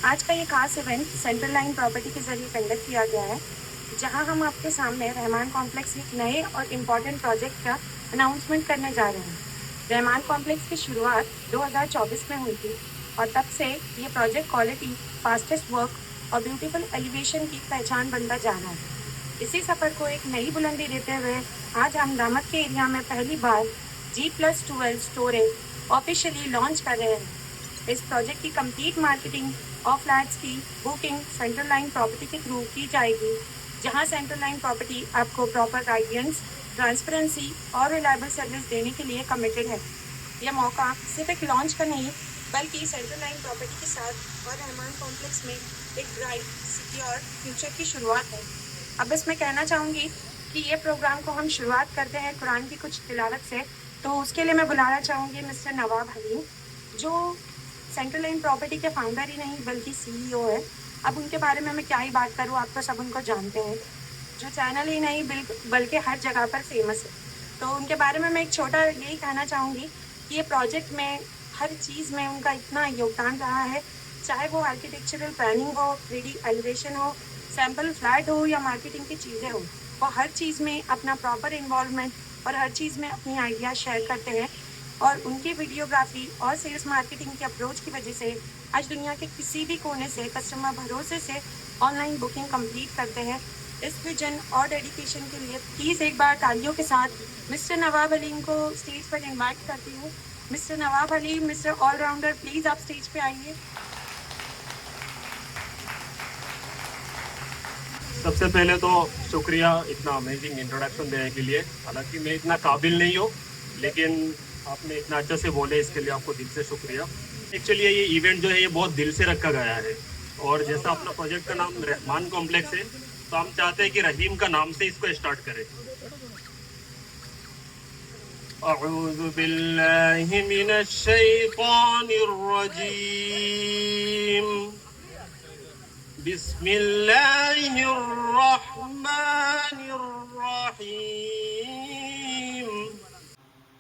आज का ये खास इवेंट सेंट्रल लाइन प्रॉपर्टी के जरिए कंडक्ट किया गया है, जहां हम आपके सामने रहमान कॉम्प्लेक्स के एक नए और इम्पॉर्टेंट प्रोजेक्ट का अनाउंसमेंट करने जा रहे हैं। रहमान कॉम्प्लेक्स की शुरुआत 2024 में हुई थी और तब से ये प्रोजेक्ट क्वालिटी, फास्टेस्ट वर्क और ब्यूटीफुल एलिवेशन की पहचान बनता जा रहा है। इसी सफर को एक नई बुलंदी देते हुए आज हम दामद के एरिया में पहली बार G+12 स्टोरेज ऑफिशियली लॉन्च कर रहे हैं। इस प्रोजेक्ट की कंप्लीट मार्केटिंग और फ्लैट्स की बुकिंग सेंट्रल लाइन प्रॉपर्टी के थ्रू की जाएगी, जहां सेंट्रल लाइन प्रॉपर्टी आपको प्रॉपर गाइडेंस, ट्रांसपेरेंसी और रिलायबल सर्विस देने के लिए कमिटेड है। यह मौका सिर्फ एक लॉन्च का नहीं, बल्कि सेंट्रल लाइन प्रॉपर्टी के साथ और रहमान कॉम्प्लेक्स में एक ब्राइट, सिक्योर फ्यूचर की शुरुआत है। अब बस मैं कहना चाहूँगी कि ये प्रोग्राम को हम शुरुआत करते हैं कुरान की कुछ तिलावत से। तो उसके लिए मैं बुलाना चाहूँगी मिस्टर नवाब हलीम, जो सेंट्रल लाइन प्रॉपर्टी के फाउंडर ही नहीं बल्कि CEO है। अब उनके बारे में मैं क्या ही बात करूँ, आप तो सब उनको जानते हैं, जो चैनल ही नहीं बल्कि हर जगह पर फेमस है। तो उनके बारे में मैं एक छोटा यही कहना चाहूँगी कि ये प्रोजेक्ट में हर चीज़ में उनका इतना योगदान रहा है, चाहे वो आर्किटेक्चरल प्लानिंग हो, 3D एलिवेशन हो, सैम्पल फ्लैट हो या मार्केटिंग की चीज़ें हो, वो हर चीज़ में अपना प्रॉपर इन्वॉल्वमेंट और हर चीज़ में अपनी आइडिया शेयर करते हैं। और उनकी वीडियोग्राफी और सेल्स मार्केटिंग की अप्रोच की वजह से आज दुनिया के किसी भी कोने से कस्टमर भरोसे से ऑनलाइन बुकिंग कंप्लीट करते हैं। इस विजन और डेडिकेशन के लिए प्लीज़ एक बार तालियों के साथ मिस्टर नवाब हलीम को स्टेज पर इनवाइट करती हूँ। Mister Nawab Haleem, mister allrounder, please आप स्टेज पे आइए। सबसे पहले तो शुक्रिया इतना अमेजिंग इंट्रोडक्शन देने के लिए। हालांकि मैं इतना काबिल नहीं हूँ, लेकिन आपने इतना अच्छा से बोले, इसके लिए आपको दिल से शुक्रिया। एक्चुअली ये इवेंट जो है ये बहुत दिल से रखा गया है, और जैसा अपना प्रोजेक्ट का नाम रहमान कॉम्प्लेक्स है, तो हम चाहते हैं कि रहीम का नाम से इसको स्टार्ट करें। अऊज़ु बिल्लाहि मिनश शैतानिर रजीम। बिस्मिल्लाहिर्रहमानिर्रहीम।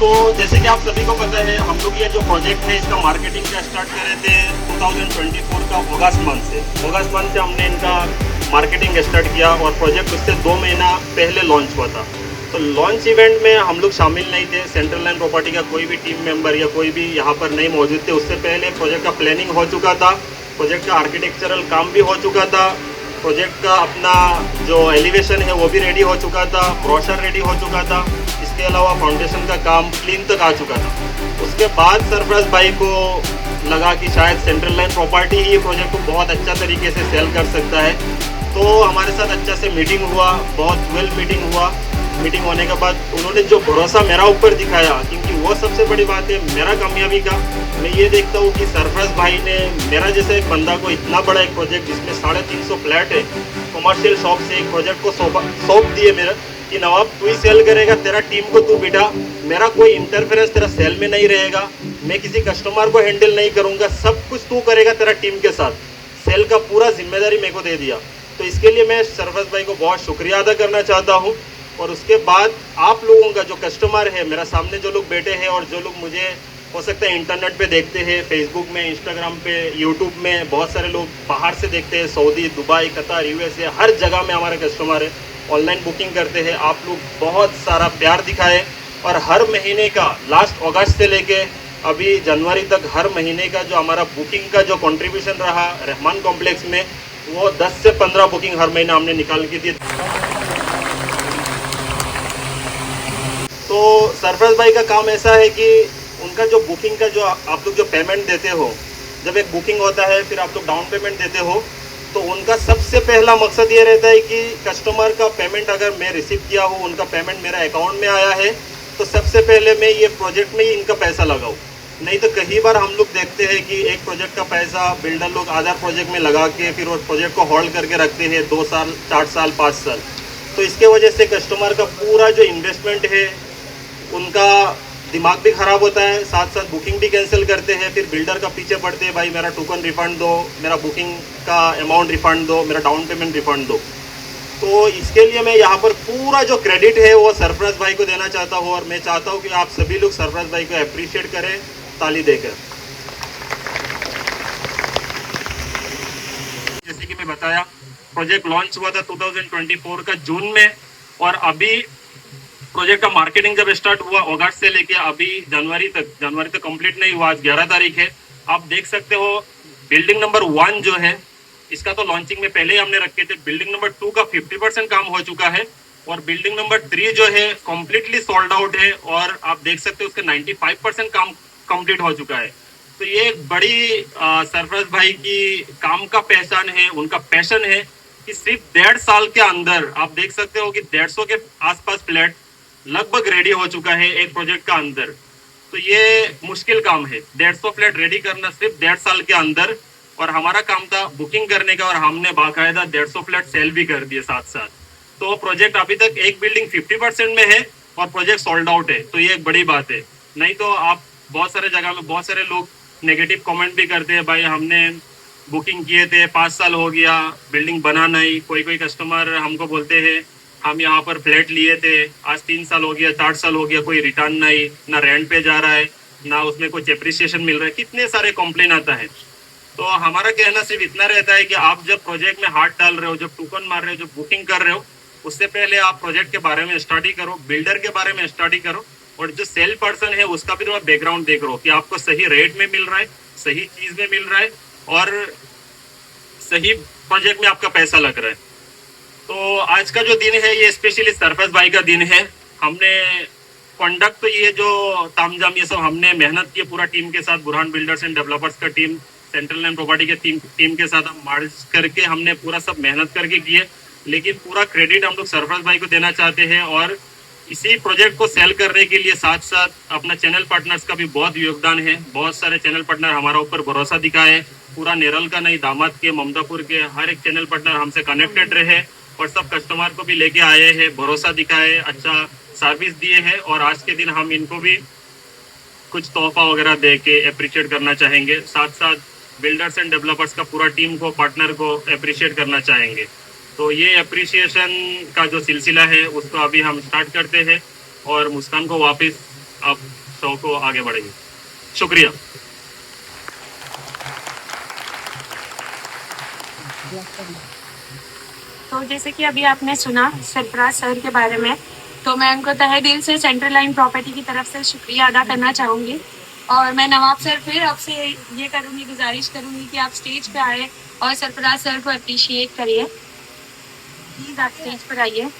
तो जैसे कि आप सभी को पता है, हम लोग ये जो प्रोजेक्ट है इसका मार्केटिंग का स्टार्ट करे थे 2024 का अगस्त मंथ से। अगस्त मंथ से हमने इनका मार्केटिंग स्टार्ट किया और प्रोजेक्ट उससे 2 महीना पहले लॉन्च हुआ था। तो लॉन्च इवेंट में हम लोग शामिल नहीं थे, सेंट्रल लाइन प्रॉपर्टी का कोई भी टीम मेंबर या कोई भी यहाँ पर नहीं मौजूद थे। उससे पहले प्रोजेक्ट का प्लानिंग हो चुका था, प्रोजेक्ट का आर्किटेक्चरल काम भी हो चुका था, प्रोजेक्ट का अपना जो एलिवेशन है वो भी रेडी हो चुका था, ब्रोशर रेडी हो चुका था। इसके अलावा फाउंडेशन का काम क्लीन तक आ चुका था। उसके बाद सरफराज भाई को लगा कि शायद सेंट्रल लाइन प्रॉपर्टी ही प्रोजेक्ट को बहुत अच्छा तरीके से सेल कर सकता है। तो हमारे साथ अच्छा से मीटिंग हुआ, बहुत वेल मीटिंग हुआ। मीटिंग होने के बाद उन्होंने जो भरोसा मेरा ऊपर दिखाया, क्योंकि वो सबसे बड़ी बात है मेरा कामयाबी का। मैं ये देखता हूँ कि सरफराज भाई ने मेरा जैसे एक बंदा को इतना बड़ा एक प्रोजेक्ट जिसमें 350 फ्लैट है, कमर्शियल शॉप से एक प्रोजेक्ट को सौंप दिए मेरा कि नवाब तू ही सेल करेगा, तेरा टीम को तू बिठा, मेरा कोई इंटरफेरेंस तेरा सेल में नहीं रहेगा, मैं किसी कस्टमर को हैंडल नहीं करूँगा, सब कुछ तू करेगा तेरा टीम के साथ। सेल का पूरा जिम्मेदारी मेरे को दे दिया। तो इसके लिए मैं सरफराज भाई को बहुत शुक्रिया अदा करना चाहता हूँ। और उसके बाद आप लोगों का जो कस्टमर है, मेरा सामने जो लोग बैठे हैं और जो लोग मुझे हो सकता है इंटरनेट पे देखते हैं, फेसबुक में, इंस्टाग्राम पे, यूट्यूब में, बहुत सारे लोग बाहर से देखते हैं, सऊदी, दुबई, कतर, यूएसए, हर जगह में हमारे कस्टमर है, ऑनलाइन बुकिंग करते हैं। आप लोग बहुत सारा प्यार दिखाए और हर महीने का लास्ट अगस्त से लेके अभी जनवरी तक हर महीने का जो हमारा बुकिंग का जो कंट्रीब्यूशन रहा रहमान कॉम्प्लेक्स में, वो 10 से 15 बुकिंग हर महीना हमने निकाल के दी। तो सरफराज भाई का काम ऐसा है कि उनका जो बुकिंग का जो आप लोग जो पेमेंट देते हो, जब एक बुकिंग होता है फिर आप लोग डाउन पेमेंट देते हो, तो उनका सबसे पहला मकसद ये रहता है कि कस्टमर का पेमेंट अगर मैं रिसीव किया हूँ, उनका पेमेंट मेरा अकाउंट में आया है, तो सबसे पहले मैं ये प्रोजेक्ट में ही इनका पैसा लगाऊँ। नहीं तो कई बार हम लोग देखते हैं कि एक प्रोजेक्ट का पैसा बिल्डर लोग आधा प्रोजेक्ट में लगा के फिर वो प्रोजेक्ट को होल्ड करके रखते हैं 2 साल, 4 साल, 5 साल। तो इसके वजह से कस्टमर का पूरा जो इन्वेस्टमेंट है उनका दिमाग भी ख़राब होता है, साथ साथ बुकिंग भी कैंसिल करते हैं, फिर बिल्डर का पीछे पड़ते हैं, भाई मेरा टोकन रिफंड दो, मेरा बुकिंग का अमाउंट रिफंड दो, मेरा डाउन पेमेंट रिफंड दो। तो इसके लिए मैं यहाँ पर पूरा जो क्रेडिट है वो सरफराज भाई को देना चाहता हूँ और मैं चाहता हूँ कि आप सभी लोग सरफराज भाई को अप्रिशिएट करें ताली देकर। जैसे कि मैं बताया, प्रोजेक्ट लॉन्च हुआ था 2024 का जून में और अभी प्रोजेक्ट का मार्केटिंग जब स्टार्ट हुआ अगस्त से लेके अभी जनवरी तक कंप्लीट नहीं हुआ। आज 11 तारीख है। आप देख सकते हो बिल्डिंग नंबर 1 जो है इसका तो लॉन्चिंग में पहले ही हमने रखे थे। बिल्डिंग नंबर 2 का 50% काम हो चुका है और बिल्डिंग नंबर 3 जो है कम्प्लीटली सोल्ड आउट है और आप देख सकते हो उसका 95% काम कंप्लीट हो चुका है। तो ये एक बड़ी सरफराज भाई की काम का पहचान है, उनका पैशन है कि सिर्फ 1.5 साल के अंदर आप देख सकते हो कि 150 के आसपास फ्लैट लगभग रेडी हो चुका है एक प्रोजेक्ट का अंदर। तो ये मुश्किल काम है 150 फ्लैट रेडी करना सिर्फ 1.5 साल के अंदर, और हमारा काम था बुकिंग करने का और हमने बाकायदा 150 फ्लैट सेल भी कर दिए साथ साथ। तो प्रोजेक्ट अभी तक एक बिल्डिंग 50% में है और प्रोजेक्ट सोल्ड आउट है, तो ये एक बड़ी बात है। नहीं तो आप बहुत सारे जगह में बहुत सारे लोग नेगेटिव कमेंट भी करते हैं, भाई हमने बुकिंग किए थे 5 साल हो गया बिल्डिंग बना नहीं। कोई कस्टमर हमको बोलते हैं हम यहाँ पर फ्लैट लिए थे, आज 3 साल हो गया, 4 साल हो गया, कोई रिटर्न नहीं, ना रेंट पे जा रहा है, ना उसमें कुछ एप्रिसिएशन मिल रहा है। कितने सारे कंप्लेन आता है। तो हमारा कहना सिर्फ इतना रहता है कि आप जब प्रोजेक्ट में हाथ डाल रहे हो, जब टोकन मार रहे हो, जब बुकिंग कर रहे हो, उससे पहले आप प्रोजेक्ट के बारे में स्टडी करो, बिल्डर के बारे में स्टडी करो और जो सेल पर्सन है उसका भी थोड़ा बैकग्राउंड देख लो कि आपको सही रेट में मिल रहा है, सही चीज में मिल रहा है और सही प्रोजेक्ट में आपका पैसा लग रहा है। तो आज का जो दिन है ये स्पेशली सरफराज भाई का दिन है। हमने कंडक्ट तो ये जो तामझाम ये सब हमने मेहनत की पूरा टीम के साथ, बुरहान बिल्डर्स एंड डेवलपर्स का टीम, सेंट्रल लाइन प्रॉपर्टी के टीम के साथ हम मर्ज करके हमने पूरा सब मेहनत करके किए, लेकिन पूरा क्रेडिट हम लोग सरफराज भाई को देना चाहते हैं। और इसी प्रोजेक्ट को सेल करने के लिए साथ साथ अपना चैनल पार्टनर्स का भी बहुत योगदान है। बहुत सारे चैनल पार्टनर हमारा ऊपर भरोसा दिखाए, पूरा नेरल का नहीं, दामाद के, ममदापुर के हर एक चैनल पार्टनर हमसे कनेक्टेड रहे और सब कस्टमर को भी लेके आए हैं, भरोसा दिखाए, अच्छा सर्विस दिए हैं। और आज के दिन हम इनको भी कुछ तोहफा वगैरह दे के अप्रिशिएट करना चाहेंगे। साथ साथ बिल्डर्स एंड डेवलपर्स का पूरा टीम को, पार्टनर को अप्रिशिएट करना चाहेंगे। तो ये अप्रिसिएशन का जो सिलसिला है उसको अभी हम स्टार्ट करते हैं और मुस्कान को वापस आप शो को आगे बढ़ेंगे। शुक्रिया। तो जैसे कि अभी आपने सुना सरफराज सर के बारे में, तो मैं उनको तहे दिल से सेंट्रल लाइन प्रॉपर्टी की तरफ से शुक्रिया अदा करना चाहूँगी। और मैं नवाब सर फिर आपसे ये करूँगी, गुजारिश करूँगी कि आप स्टेज पे आए और सरफराज सर को अप्रिशिएट करिए। प्लीज़ आप स्टेज पर आइए।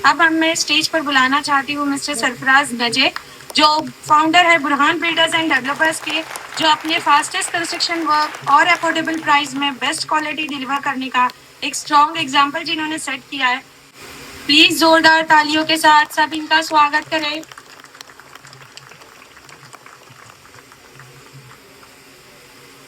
अब मैं स्टेज पर बुलाना चाहती हूँ मिस्टर सरफराज नजे, जो फाउंडर है बुरहान बिल्डर्स एंड डेवलपर्स के, जो अपने फास्टेस्ट कंस्ट्रक्शन वर्क और अफोर्डेबल प्राइस में बेस्ट क्वालिटी डिलीवर करने का एक स्ट्रॉन्ग एग्जाम्पल जिन्होंने सेट किया है। प्लीज जोरदार तालियों के साथ सब इनका स्वागत करें।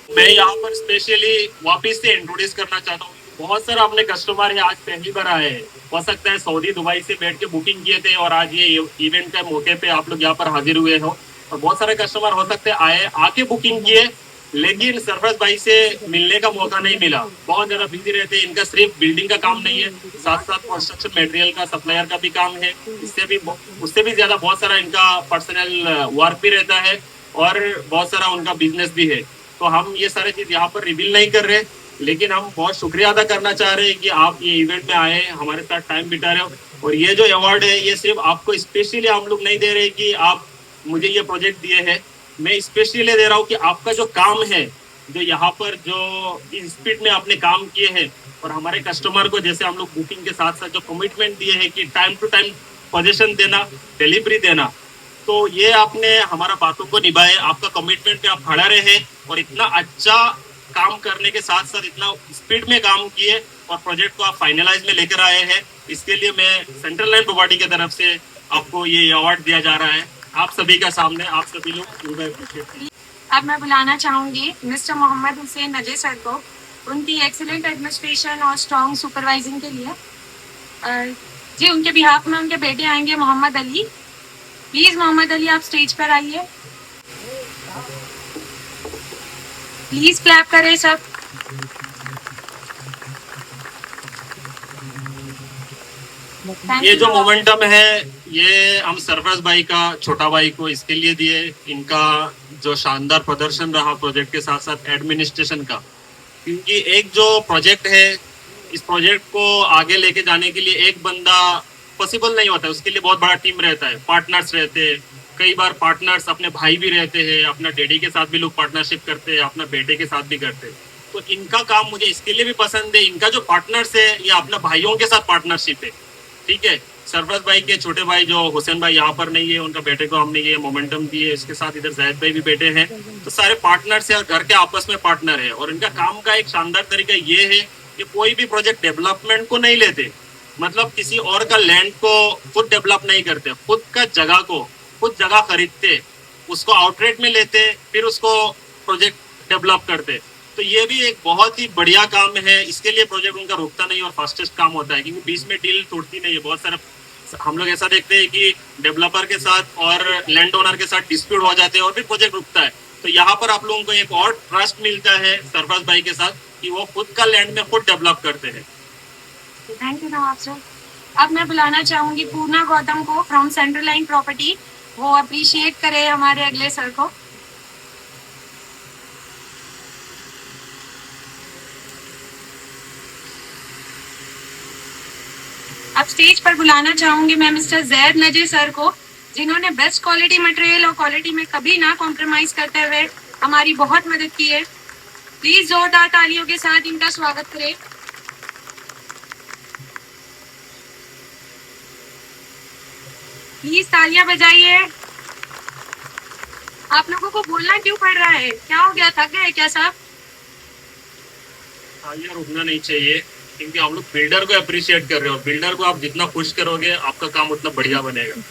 मैं यहाँ पर स्पेशली वापस से इंट्रोड्यूस करना चाहता हूँ। बहुत सारे अपने कस्टमर है आज पहली बार आए हैं, हो सकता है सऊदी दुबई से बैठ के बुकिंग किए थे और आज ये इवेंट के मौके पे आप लोग यहाँ पर हाजिर हुए हो। और बहुत सारे कस्टमर हो सकते हैं आए आके बुकिंग किए, लेकिन सरफराज भाई से मिलने का मौका नहीं मिला, बहुत ज्यादा बिजी रहते हैं। इनका सिर्फ बिल्डिंग का काम नहीं है, साथ साथ कंस्ट्रक्शन मटेरियल का सप्लायर का भी काम है, उससे भी ज्यादा बहुत सारा इनका पर्सनल वर्क भी रहता है और बहुत सारा उनका बिजनेस भी है। तो हम ये सारे चीज यहाँ पर रिवील नहीं कर रहे, लेकिन हम बहुत शुक्रिया अदा करना चाह रहे हैं कि आप ये इवेंट में आए, हमारे साथ टाइम बिता रहे हो। और ये जो अवार्ड है ये सिर्फ आपको स्पेशली हम लोग नहीं दे रहे कि आप मुझे ये प्रोजेक्ट दिए हैं, मैं स्पेशली दे रहा हूँ कि आपका जो काम है, जो यहाँ पर जो इस स्पीड में आपने काम किए हैं और हमारे कस्टमर को जैसे हम लोग बुकिंग के साथ साथ जो कमिटमेंट दिए हैं कि टाइम टू टाइम पोजीशन देना, डिलीवरी देना, तो ये आपने हमारा बातों को निभाए, आपका कमिटमेंट पे आप खड़ा रहे और इतना अच्छा काम करने के साथ साथ इतना स्पीड में काम किए और प्रोजेक्ट को आप फाइनलाइज में लेकर आए हैं। इसके लिए मैं सेंट्रल लाइन प्रॉपर्टी की तरफ से आपको ये अवार्ड दिया जा रहा है, आप सभी का सामने, आप सभी लोग। अब मैं बुलाना चाहूंगी मिस्टर मोहम्मद हुसैन नजे सर को, उनकी एक्सीलेंट एडमिनिस्ट्रेशन और स्ट्रॉन्ग सुपरवाइजिंग के लिए। जी उनके बिहाफ में उनके बेटे आएंगे मोहम्मद अली। प्लीज मोहम्मद अली आप स्टेज पर आइए। प्लीज क्लैप करें सब। ये जो मोमेंटम है ये हम सरफराज भाई का छोटा भाई को इसके लिए दिए, इनका जो शानदार प्रदर्शन रहा प्रोजेक्ट के साथ साथ एडमिनिस्ट्रेशन का, क्योंकि एक जो प्रोजेक्ट है इस प्रोजेक्ट को आगे लेके जाने के लिए एक बंदा पॉसिबल नहीं होता है, उसके लिए बहुत बड़ा टीम रहता है, पार्टनर्स रहते हैं, कई बार पार्टनर्स अपने भाई भी रहते हैं, अपना डैडी के साथ भी लोग पार्टनरशिप करते हैं, अपना बेटे के साथ भी करते हैं। तो इनका काम मुझे इसके लिए भी पसंद है, इनका जो पार्टनर्स है ये अपना भाइयों के साथ पार्टनरशिप है, ठीक है। सरफराज भाई के छोटे भाई जो हुसैन भाई यहाँ पर नहीं है, उनका बेटे को हमने ये मोमेंटम दिए, इसके साथ इधर जैद भाई भी बेटे हैं, तो सारे पार्टनर्स है और घर के आपस में पार्टनर है। और इनका काम का एक शानदार तरीका ये है कि कोई भी प्रोजेक्ट डेवलपमेंट को नहीं लेते, मतलब किसी और का लैंड को खुद डेवलप नहीं करते, खुद का जगह को खुद जगह खरीदते, उसको आउटरेट में लेते, फिर उसको प्रोजेक्ट डेवलप करते। तो ये भी एक बहुत ही बढ़िया काम है, इसके लिए प्रोजेक्ट उनका रुकता नहीं और फास्टेस्ट काम होता है, क्योंकि बीच में डील टूटती नहीं है। बहुत सारा हम लोग ऐसा देखते हैं कि डेवलपर के साथ और लैंड ओनर के साथ डिस्प्यूट हो जाते हैं और फिर प्रोजेक्ट रुकता है। तो यहाँ पर आप लोगों को एक और ट्रस्ट मिलता है सरफराज भाई के साथ कि वो खुद का लैंड में खुद डेवलप करते हैं। Thank you Nawab sir. अब मैं बुलाना चाहूंगी पूर्णा गौतम को फ्रॉम सेंट्रल लाइन प्रॉपर्टी, वो अप्रिशिएट करे हमारे अगले सर को। अब स्टेज पर बुलाना चाहूंगी मैं मिस्टर जैद नजे सर को, जिन्होंने बेस्ट क्वालिटी मटेरियल और क्वालिटी में कभी ना कॉम्प्रोमाइज करते हुए हमारी बहुत मदद की है। प्लीज जोरदार तालियों के साथ इनका स्वागत करें। प्लीज तालियां बजाइए। आप लोगों को बोलना क्यों पड़ रहा है, क्या हो गया, थक गए क्या साहब? तालियां रुकना नहीं चाहिए, क्योंकि हम लोग बिल्डर को अप्रिशिएट कर रहे हो, बिल्डर को आप जितना खुश करोगे आपका काम उतना बढ़िया बनेगा।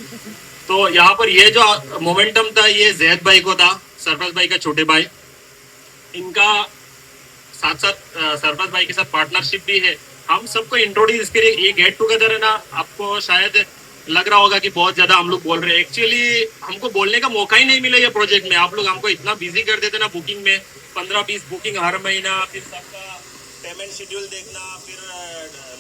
तो यहाँ पर ये जो मोमेंटम था ये जैद भाई को था, सरफराज भाई का छोटे भाई, इनका साथ साथ सरफराज भाई के साथ पार्टनरशिप भी है। हम सबको इंट्रोड्यूस इसके लिए ये गेट टुगेदर है ना, आपको शायद लग रहा होगा कि बहुत ज्यादा हम लोग बोल रहे हैं, एक्चुअली हमको बोलने का मौका ही नहीं मिला ये प्रोजेक्ट में। आप लोग हमको इतना बिजी कर देते ना बुकिंग में, 15-20 बुकिंग हर महीना, फिर सबका पेमेंट शेड्यूल देखना, फिर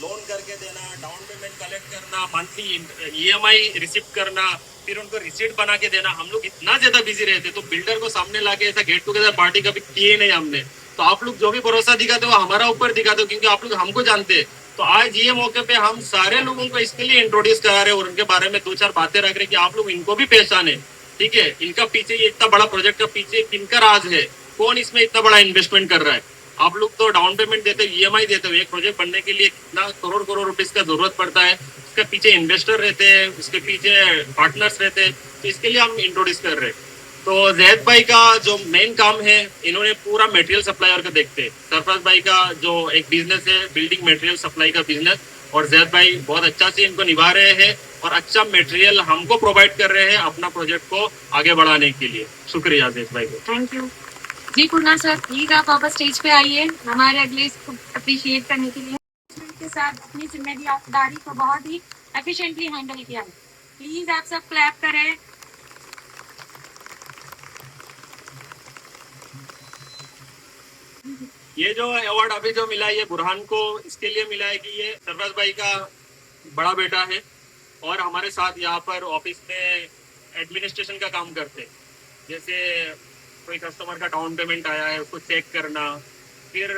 लोन करके देना, डाउन पेमेंट कलेक्ट करना, मंथली EMI रिसिप्ट करना, फिर उनको रिसीट बना के देना। हम लोग इतना ज्यादा बिजी रहते, तो बिल्डर को सामने लाके ऐसा गेट टुगेदर पार्टी कभी किए नहीं हमने। तो आप लोग जो भी भरोसा दिखाते हो हमारा ऊपर दिखाते हो, क्योंकि आप लोग हमको जानते हैं। तो आज ये मौके पे हम सारे लोगों को इसके लिए इंट्रोड्यूस करा रहे हैं और उनके बारे में 2-4 बातें रख रहे हैं कि आप लोग इनको भी पहचाने। ठीक है, इनका पीछे ये इतना बड़ा प्रोजेक्ट का पीछे किनका राज है, कौन इसमें इतना बड़ा इन्वेस्टमेंट कर रहा है। आप लोग तो डाउन पेमेंट देते हो, ईएमआई देते हो, एक प्रोजेक्ट बनने के लिए कितना करोड़ करोड़ रुपीज का जरूरत पड़ता है। इसके पीछे इन्वेस्टर रहते हैं, उसके पीछे पार्टनर्स रहते हैं। तो इसके लिए हम इंट्रोड्यूस कर रहे हैं। तो जैद भाई का जो मेन काम है, इन्होंने पूरा मटेरियल सप्लायर का देखते हैं। सरफराज भाई का जो एक बिजनेस है बिल्डिंग मटेरियल सप्लाई का बिजनेस, और जैद भाई बहुत अच्छा से इनको निभा रहे हैं और अच्छा मटेरियल हमको प्रोवाइड कर रहे हैं अपना प्रोजेक्ट को आगे बढ़ाने के लिए। शुक्रिया जैद भाई को। थैंक यू जी। कुरना सर प्लीज आप वापस स्टेज पे आइए हमारे अगले को अप्रिशिएट करने के लिए। के साथ अपनी जिम्मेदारी को बहुत ही एफिशिएंटली हैंडल किया है। प्लीज आप सब क्लैप करें। ये जो अवार्ड अभी जो मिला है ये बुरहान को इसके लिए मिला है कि ये सरफराज भाई का बड़ा बेटा है और हमारे साथ यहाँ पर ऑफिस में एडमिनिस्ट्रेशन का काम करते हैं। जैसे कोई कस्टमर का डाउन पेमेंट आया है उसको चेक करना, फिर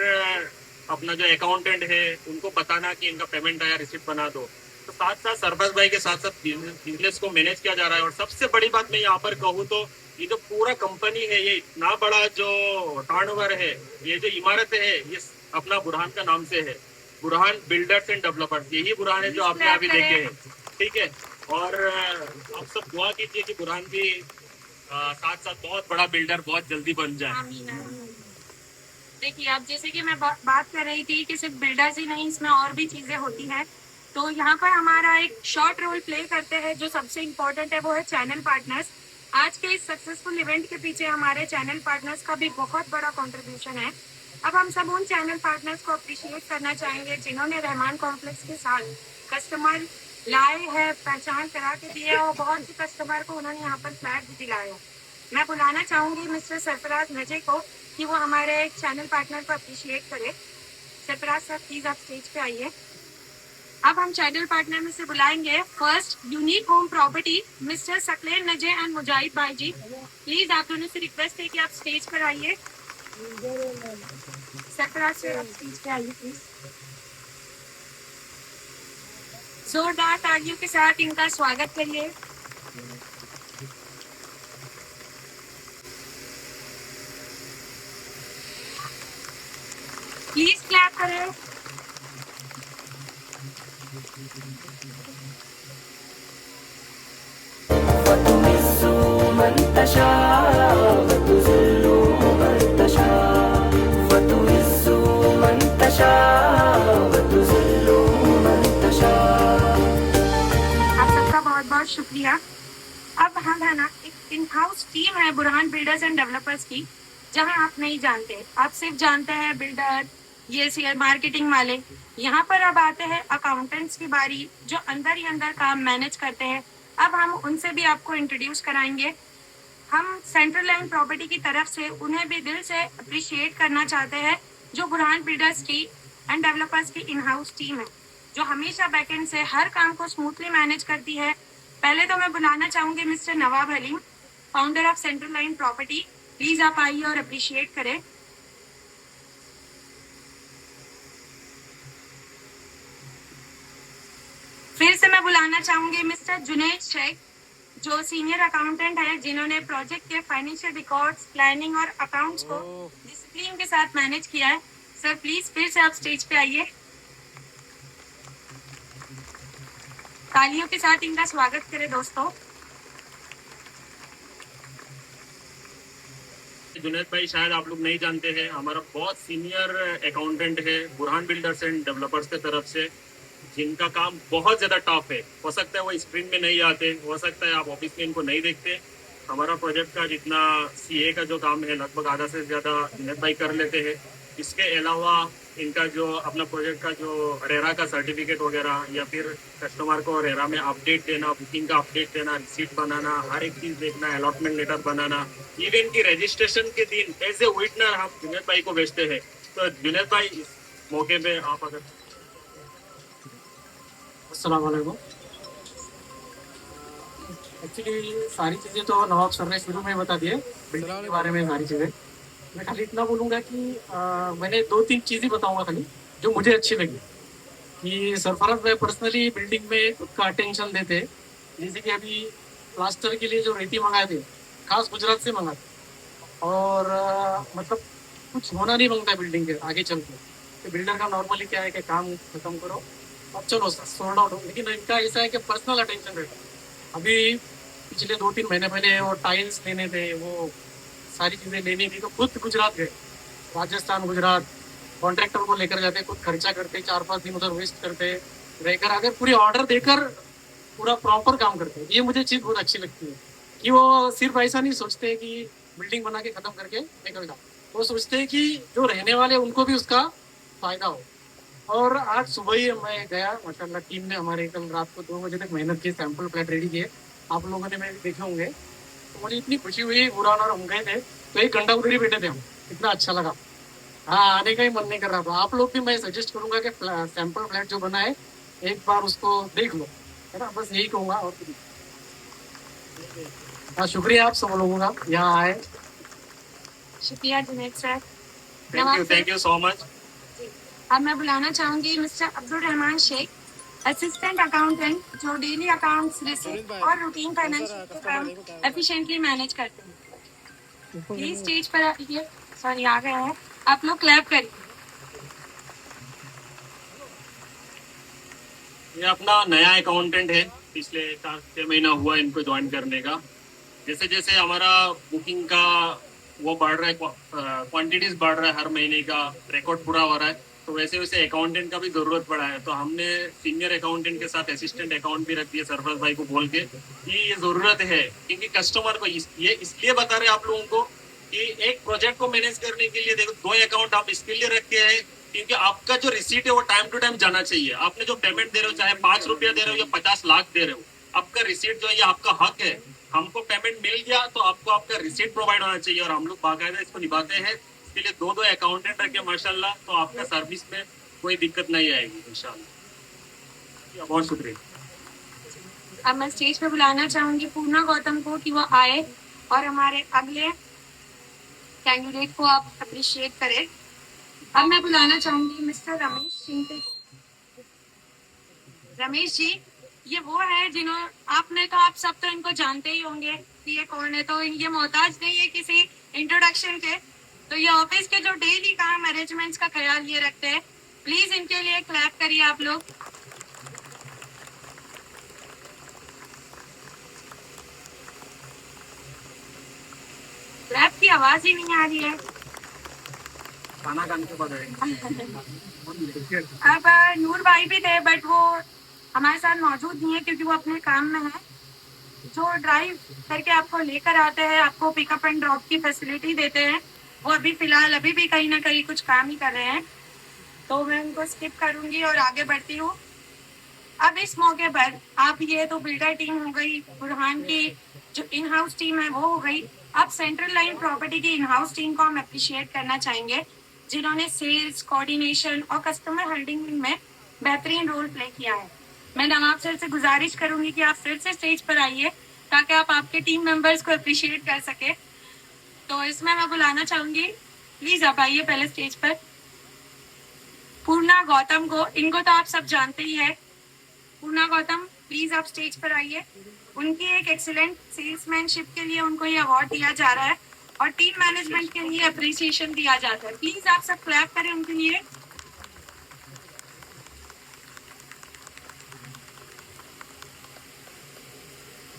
अपना जो अकाउंटेंट है उनको बताना कि इनका पेमेंट आया, रिसिप्ट बना दो। तो साथ साथ सरफराज भाई के साथ साथ बिजनेस को मैनेज किया जा रहा है। और सबसे बड़ी बात मैं यहाँ पर कहूँ तो ये जो पूरा कंपनी है, ये इतना बड़ा जो टर्नओवर है, ये जो इमारत है, ये अपना बुरहान का नाम से है। बुरहान बिल्डर्स एंड डेवलपर्स, यही बुरहान है जो आपने अभी देखे हैं। ठीक है, और आप सब दुआ कीजिए कि बुरहान भी साथ साथ बहुत बड़ा बिल्डर बहुत जल्दी बन जाए। देखिए आप जैसे कि मैं बात कर रही थी कि सिर्फ बिल्डर्स ही नहीं, इसमें और भी चीजें होती हैं। तो यहाँ पर हमारा एक शॉर्ट रोल प्ले करते हैं। जो सबसे इम्पोर्टेंट है वो है चैनल पार्टनर्स। आज के इस सक्सेसफुल इवेंट के पीछे हमारे चैनल पार्टनर्स का भी बहुत बड़ा कंट्रीब्यूशन है। अब हम सब उन चैनल पार्टनर्स को अप्रिशिएट करना चाहेंगे जिन्होंने रहमान कॉम्प्लेक्स के साथ कस्टमर लाए हैं, पहचान करा के दिए और बहुत से कस्टमर को उन्होंने यहाँ पर फ्लैट भी दिलाया। मैं बुलाना चाहूंगी मिस्टर सरफराज नजे को कि वो हमारे चैनल पार्टनर को अप्रिशिएट करे। सरफराज सर प्लीज आप स्टेज पे आइए। अब हम चैनल पार्टनर में से बुलाएंगे first unique home property mister Saqlain नजे एंड मुजाहिद भाई जी। प्लीज आप दोनों से रिक्वेस्ट है कि आप स्टेज पर आइए। सरफराज सर आप स्टेज पे आइए प्लीज। जोरदार तालियों के साथ इनका स्वागत करिए। प्लीज क्लैप करें। आप सबका बहुत बहुत शुक्रिया। अब हम है ना एक इन हाउस टीम है बुरहान बिल्डर्स एंड डेवलपर्स की, जहां आप नहीं जानते, आप सिर्फ जानते हैं बिल्डर, ये शेयर मार्केटिंग वाले। यहाँ पर अब आते हैं अकाउंटेंट्स की बारी, जो अंदर ही अंदर काम मैनेज करते हैं। अब हम उनसे भी आपको इंट्रोड्यूस कराएंगे। हम सेंट्रल लाइन प्रॉपर्टी की तरफ से उन्हें भी दिल से अप्रिशिएट करना चाहते हैं, जो बुरहान बिल्डर्स की एंड डेवलपर्स की इन हाउस टीम है, जो हमेशा बैकएंड से हर काम को स्मूथली मैनेज करती है। पहले तो मैं बुलाना चाहूंगी mister Nawab Haleem, founder of Central Line Property. Please आप आइए और अप्रिशिएट करें। फिर से मैं बुलाना चाहूंगी मिस्टर जुनैद शेख, जो सीनियर अकाउंटेंट है, जिन्होंने प्रोजेक्ट के फाइनेंशियल रिकॉर्ड्स, प्लानिंग और अकाउंट्स को डिसिप्लिन के साथ मैनेज किया है। सर प्लीज फिर से आप स्टेज पे आइए। तालियों के साथ इनका स्वागत करें दोस्तों। जुनैद भाई शायद आप लोग नहीं जानते हैं, हमारा बहुत सीनियर अकाउंटेंट है बुरहान बिल्डर्स एंड डेवलपर्स की तरफ से, जिनका काम बहुत ज़्यादा टफ है। हो सकता है वो स्क्रीन में नहीं आते, हो सकता है आप ऑफिस में इनको नहीं देखते। हमारा प्रोजेक्ट का जितना सीए का जो काम है लगभग आधा से ज़्यादा जुनैद भाई कर लेते हैं। इसके अलावा इनका जो अपना प्रोजेक्ट का जो रेरा का सर्टिफिकेट वगैरह, या फिर कस्टमर को रेरा में अपडेट देना, बुकिंग का अपडेट देना, रिसीट बनाना, हर एक चीज़ देखना, अलॉटमेंट लेटर बनाना, इवन की रजिस्ट्रेशन के दिन एज ए विटनर हम जुनैद भाई को भेजते हैं। तो जुनैद भाई इस मौके पे आप अगर अस्सलाम वालेकुम। एक्चुअली सारी चीज़ें तो नवाब सर ने शुरू में बता दिए, बिल्डिंग के बारे में सारी चीज़ें। मैं खाली इतना बोलूँगा कि मैंने 2-3 चीज़ें बताऊँगा खाली, जो मुझे अच्छी लगी। कि सरफराज भाई पर्सनली बिल्डिंग में खुद का अटेंशन देते हैं। जैसे कि अभी प्लास्टर के लिए जो रेती मंगाए थे, खास गुजरात से मंगाते, और मतलब कुछ होना नहीं मांगता बिल्डिंग के आगे चल के। तो बिल्डर का नॉर्मली क्या है कि काम खत्म करो, अब चलो सॉर्ट आउट हो, लेकिन इनका ऐसा है कि पर्सनल अटेंशन रहता है। अभी पिछले 2-3 महीने पहले वो टाइल्स लेने थे, वो सारी चीज़ें लेनी थी, तो खुद गुजरात गए, राजस्थान गुजरात, कॉन्ट्रैक्टर को लेकर जाते, खुद खर्चा करते, 4-5 दिन उधर वेस्ट करते, रहकर आकर पूरी ऑर्डर देकर पूरा प्रॉपर काम करते हैं। ये मुझे चीज़ बहुत अच्छी लगती है कि वो सिर्फ ऐसा नहीं सोचते कि बिल्डिंग बना के खत्म करके निकल जाओ, वो सोचते हैं कि जो रहने वाले उनको भी उसका फायदा हो। और आज सुबह ही मैं गया, माशाल्लाह टीम ने हमारे कल रात को 2 बजे तक मेहनत की, सैंपल फ्लैट रेडी किए, आप लोगों ने मैं देखे होंगे। तो मुझे इतनी खुशी हुई, बुरान और हम गए थे तो 1 घंटा उधर ही बैठे थे हम, इतना अच्छा लगा। हाँ, आने का ही मन नहीं कर रहा था। आप लोग भी मैं सजेस्ट करूंगा कि सैंपल फ्लैट जो बना है एक बार उसको देख लो, है ना, बस यही कहूंगा। और कुछ नहीं। हाँ, शुक्रिया आप सब लोगों का यहाँ आए। शुक्रिया Junaid sir. Thank you so much. अब मैं बुलाना चाहूंगी mister Abdul Rahman Sheikh, assistant accountant, जो डेली अकाउंट्स, रिसिप्ट और रूटीन फाइनेंशियल के काम एफिशिएंटली मैनेज करते हैं। प्लीज स्टेज पर आइए। सॉरी, आ गए हैं। आप लोग क्लैप करिए। ये अपना नया अकाउंटेंट है, पिछले 4-6 महीना हुआ इनको ज्वाइन करने का। जैसे जैसे हमारा बुकिंग का वो बढ़ रहा है, क्वांटिटीज बढ़ रहा है, हर महीने का रिकॉर्ड पूरा हो रहा है, तो वैसे वैसे अकाउंटेंट का भी जरूरत पड़ा है। तो हमने सीनियर अकाउंटेंट के साथ असिस्टेंट अकाउंट भी रख दिया सरफराज भाई को बोल के कि ये जरूरत है, क्योंकि कस्टमर को ये इसलिए बता रहे हैं आप लोगों को कि एक प्रोजेक्ट को मैनेज करने के लिए देखो 2 अकाउंट आप इसके लिए रखते हैं, क्योंकि आपका जो रिसीट है वो टाइम टू टाइम जाना चाहिए। आपने जो पेमेंट दे रहे हो, चाहे 5 रुपया दे रहे हो या 50 लाख दे रहे हो, आपका रिसीट जो है ये आपका हक है। हमको पेमेंट मिल गया तो आपको आपका रिसीट प्रोवाइड होना चाहिए, और हम लोग बाकायदा इसको निभाते हैं। इसके लिए 2-2 अकाउंटेंट रखे माशाल्लाह, तो आपका सर्विस में कोई दिक्कत नहीं आएगी इंशाल्लाह। बहुत शुक्रिया। अब मैं स्टेज पे बुलाना चाहूंगी पूर्णा गौतम को कि वो आए और हमारे अगले कैंडिडेट को आप अप्रिशिएट करें। अब मैं बुलाना चाहूंगी मिस्टर रमेश शिंदे को। रमेश जी, ये वो है जिन्हों आपने तो आप सब तो इनको जानते ही होंगे कि ये कौन है, तो ये मोहताज नहीं है किसी इंट्रोडक्शन के। तो ये ऑफिस के जो डेली काम अरेंजमेंट्स का ख्याल ये रखते हैं। प्लीज इनके लिए क्लैप करिए आप लोग। क्लैप की आवाज ही नहीं आ रही है। खाना खाने के बाद अब नूर भाई भी थे, बट वो हमारे साथ मौजूद नहीं है क्योंकि वो अपने काम में है। जो ड्राइव करके आपको लेकर आते हैं, आपको पिकअप एंड ड्रॉप की फैसिलिटी देते हैं, वो अभी फिलहाल अभी भी कहीं ना कहीं कुछ काम ही कर रहे हैं, तो मैं उनको स्किप करूंगी और आगे बढ़ती हूँ। अब इस मौके पर आप ये तो बिल्डर टीम हो गई, बुरहान की जो इन हाउस टीम है वो हो गई। अब सेंट्रल लाइन प्रॉपर्टी की इन हाउस टीम को हम अप्रिशिएट करना चाहेंगे, जिन्होंने सेल्स, कोऑर्डिनेशन और कस्टमर हेल्डिंग में बेहतरीन रोल प्ले किया है। मैं नवाब सर से गुजारिश करूंगी कि आप फिर से स्टेज पर आइए ताकि आप आपके टीम मेंबर्स को अप्रिशिएट कर सके। तो इसमें मैं बुलाना चाहूंगी, प्लीज आप आइए पहले स्टेज पर, पूर्णा गौतम को। इनको तो आप सब जानते ही है। पूर्णा गौतम, प्लीज आप स्टेज पर आइए। उनकी एक एक्सीलेंट सेल्समैनशिप के लिए उनको ये अवार्ड दिया जा रहा है और टीम मैनेजमेंट के लिए अप्रिसिएशन दिया जाता है। प्लीज आप सब क्लैप करें उनके लिए।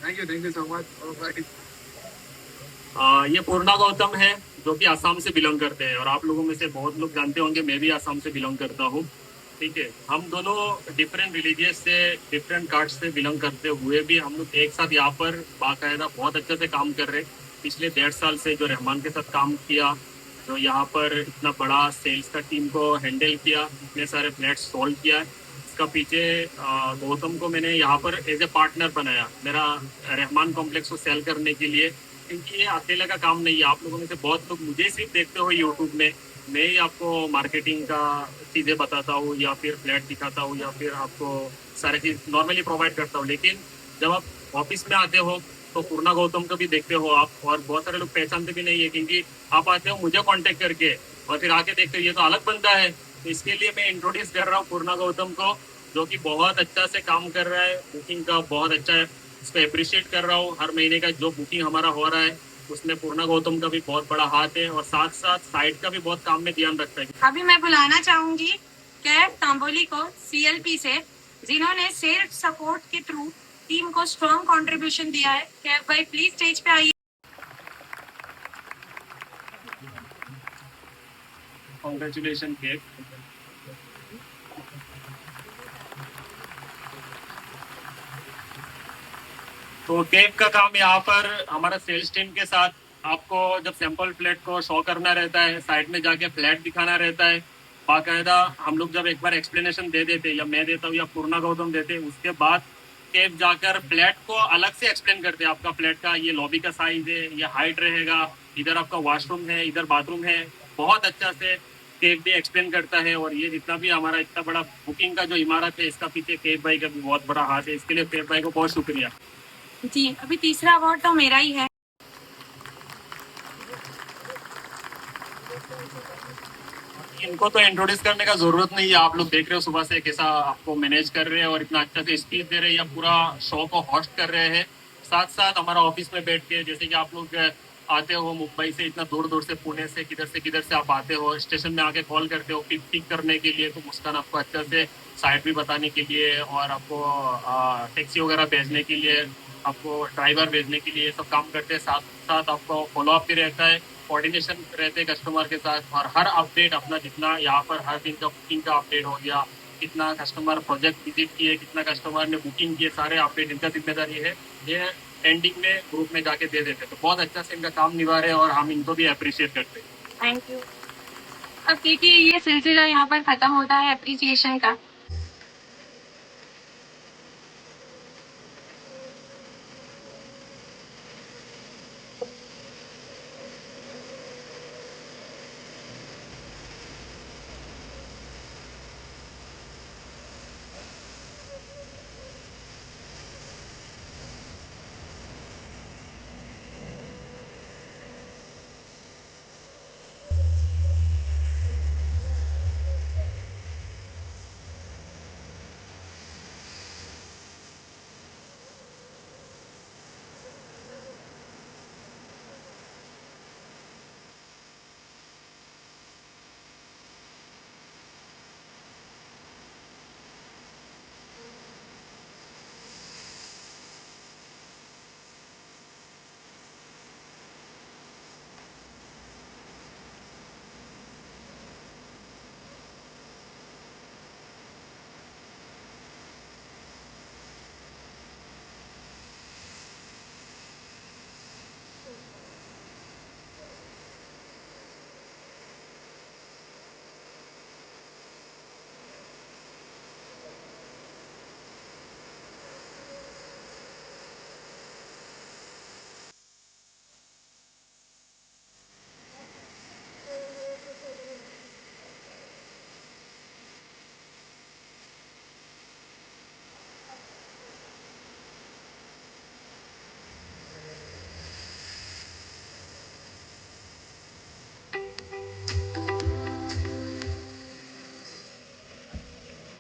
Thank you so much. ये पूर्णा गौतम है, जो कि आसाम से बिलोंग करते हैं, और आप लोगों में से बहुत लोग जानते होंगे मैं भी आसाम से बिलोंग करता हूँ। ठीक है, हम दोनों डिफरेंट रिलीजियस से, डिफरेंट कास्ट से बिलोंग करते हुए भी हम लोग एक साथ यहाँ पर बाकायदा बहुत अच्छे से काम कर रहे हैं। पिछले 1.5 साल से जो रहमान के साथ काम किया, जो यहाँ पर इतना बड़ा सेल्स का टीम को हैंडल किया, इतने सारे फ्लैट्स सोल्व किया, इसका पीछे गौतम को मैंने यहाँ पर एज ए पार्टनर बनाया मेरा रहमान कॉम्प्लेक्स को सेल करने के लिए, क्योंकि ये अकेले का काम नहीं है। आप लोगों में से बहुत लोग मुझे सिर्फ देखते हो यूट्यूब में, मैं ही आपको मार्केटिंग का चीज़ें बताता हूँ या फिर फ्लैट दिखाता हूँ या फिर आपको सारी चीज़ नॉर्मली प्रोवाइड करता हूँ, लेकिन जब आप ऑफिस में आते हो तो पूर्णा गौतम को भी देखते हो आप, और बहुत सारे लोग पहचानते भी नहीं है क्योंकि आप आते हो मुझे कांटेक्ट करके और फिर आके देखते हो ये तो अलग बंदा है। तो इसके लिए मैं इंट्रोड्यूस कर रहा हूँ पूर्णा गौतम को, जो कि बहुत अच्छा से काम कर रहा है, बुकिंग का बहुत अच्छा है। इसको अप्रिशिएट कर रहा हूँ। हर महीने का जो बुकिंग हमारा हो रहा है उसमें पूर्णा गौतम का भी बहुत बड़ा हाथ है, और साथ साथ साइट का भी बहुत काम में ध्यान रखता है। अभी मैं बुलाना चाहूंगी कैफ तांबोली को सीएलपी से, जिन्होंने सेल्फ सपोर्ट के थ्रू टीम को स्ट्रॉन्ग कंट्रीब्यूशन दिया है। कैफ भाई प्लीज स्टेज पे आइए। Congratulation cake. तो केक का काम यहाँ पर हमारा सेल्स टीम के साथ, आपको जब सैंपल फ्लैट को शो करना रहता है, साइट में जाके फ्लैट दिखाना रहता है, बाकायदा हम लोग जब एक बार एक्सप्लेनेशन दे देते, या मैं देता हूँ या पूर्णा गौतम देते, उसके बाद केक जाकर फ्लैट को अलग से एक्सप्लेन करते हैं। आपका फ्लैट का ये लॉबी का साइज है, ये हाइट रहेगा, इधर आपका वॉशरूम है, इधर बाथरूम है, बहुत अच्छा से केक भी एक्सप्लेन करता है। और ये जितना भी हमारा इतना बड़ा बुकिंग का जो इमारत है, इसका पीछे केक भाई का भी बहुत बड़ा हाथ है। इसके लिए केक भाई को बहुत शुक्रिया जी। अभी तीसरा अवार्ड तो मेरा ही है। इनको तो इंट्रोड्यूस करने का जरूरत नहीं है, आप लोग देख रहे हो सुबह से कैसा आपको मैनेज कर रहे हैं और इतना अच्छा से स्पीच दे रहे हैं, या पूरा शो को होस्ट कर रहे हैं। साथ साथ हमारा ऑफिस में बैठ के, जैसे कि आप लोग आते हो मुंबई से, इतना दूर दूर से, पुणे से, किधर से आप आते हो, स्टेशन में आके कॉल करते हो पिक करने के लिए, तो मुस्कान आपको अच्छा से साइड भी बताने के लिए, और आपको टैक्सी वगैरह भेजने के लिए, आपको ड्राइवर भेजने के लिए, ये सब काम करते हैं। साथ साथ आपको फॉलो अप भी रहता है, कोऑर्डिनेशन रहते हैं कस्टमर के साथ, और हर अपडेट अपना जितना यहाँ पर हर दिन का बुकिंग का अपडेट हो गया, कितना कस्टमर प्रोजेक्ट विजिट किए, कितना कस्टमर ने बुकिंग किए, सारे अपडेट इनका जिम्मेदारी है। ये एंडिंग में ग्रुप में जाके दे देते, तो बहुत अच्छा से इनका काम निभा रहे हैं और हम इनको भी अप्रिशिएट करते हैं। Thank you. अब देखिए ये सिलसिला यहाँ पर खत्म होता है अप्रिसिएशन का।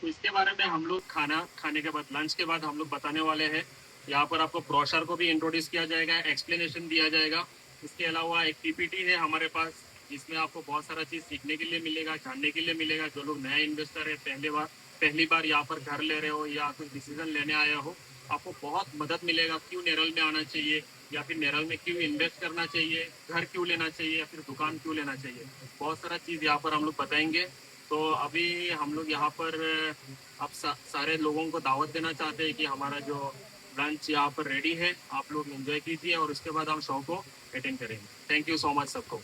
तो इसके बारे में हम लोग खाना खाने के बाद, लंच के बाद हम लोग बताने वाले हैं। यहाँ पर आपको ब्रोशर को भी इंट्रोड्यूस किया जाएगा, एक्सप्लेनेशन दिया जाएगा। इसके अलावा एक पीपीटी है हमारे पास, जिसमें आपको बहुत सारा चीज़ सीखने के लिए मिलेगा, जानने के लिए मिलेगा। जो लोग नए इन्वेस्टर है, पहली बार यहाँ पर घर ले रहे हो या कुछ डिसीजन लेने आया हो, आपको बहुत मदद मिलेगा। क्यों नेरल में आना चाहिए, या फिर नेरल में क्यों इन्वेस्ट करना चाहिए, घर क्यों लेना चाहिए, या फिर दुकान क्यों लेना चाहिए, बहुत सारा चीज़ यहाँ पर हम लोग बताएंगे। तो अभी हम लोग यहाँ पर आप सारे लोगों को दावत देना चाहते हैं कि हमारा जो लंच यहाँ पर रेडी है, आप लोग एंजॉय कीजिए, और उसके बाद हम शो को अटेंड करेंगे। थैंक यू सो मच सबको।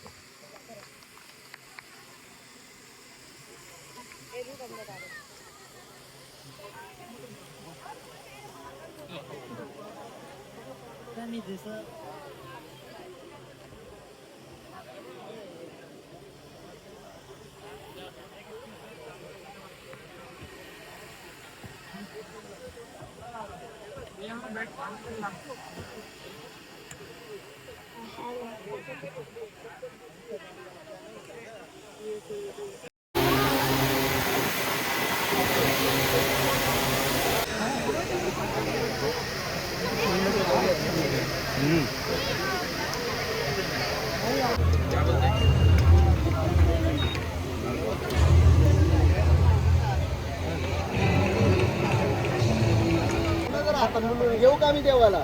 येऊ का मी देवाला